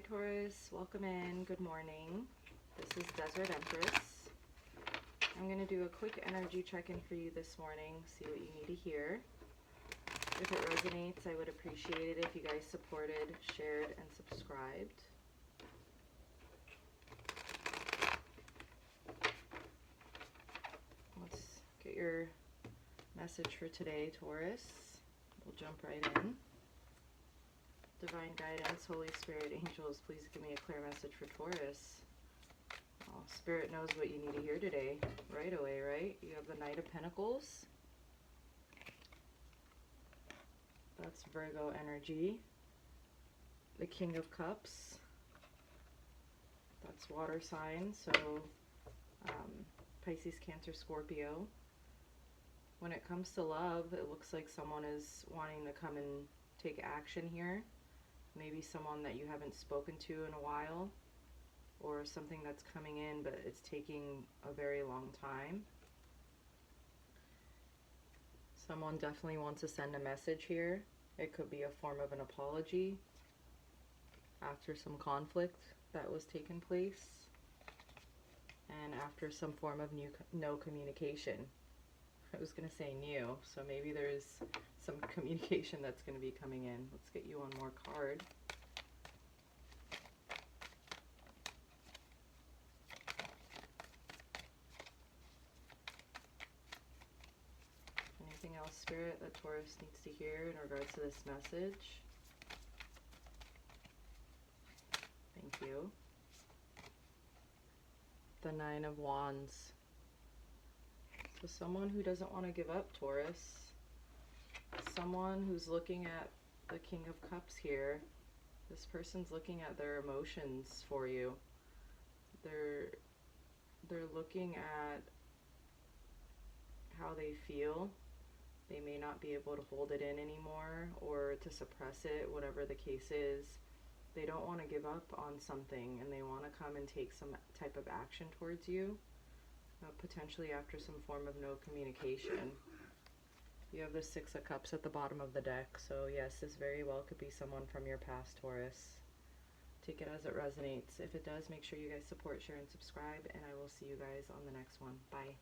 Hi Taurus, welcome in. Good morning. This is Desert Empress. I'm going to do a quick energy check-in for you this morning, see what you need to hear. If it resonates, I would appreciate it if you guys supported, shared, and subscribed. Let's get your message for today, Taurus. We'll jump right in. Divine guidance, Holy Spirit, angels, please give me a clear message for Taurus. Oh, Spirit knows what you need to hear today, right away, right? You have the Knight of Pentacles. That's Virgo energy. The King of Cups. That's water sign, so Pisces, Cancer, Scorpio. When it comes to love, it looks like someone is wanting to come and take action here. Maybe someone that you haven't spoken to in a while, or something that's coming in but it's taking a very long time. Someone definitely wants to send a message here. It could be a form of an apology after some conflict that was taking place, and after some form of no communication. I was going to say new, so maybe there's some communication that's going to be coming in. Let's get you one more card. Anything else, Spirit, that Taurus needs to hear in regards to this message? Thank you. The Nine of Wands. So someone who doesn't want to give up, Taurus. Someone who's looking at the King of Cups here. This person's looking at their emotions for you. They're looking at how they feel. They may not be able to hold it in anymore or to suppress it, whatever the case is. They don't want to give up on something, and they want to come and take some type of action towards you, potentially after some form of no communication. You have the Six of Cups at the bottom of the deck, so yes, this very well could be someone from your past, Taurus. Take it as it resonates. If it does, make sure you guys support, share, and subscribe, and I will see you guys on the next one. Bye.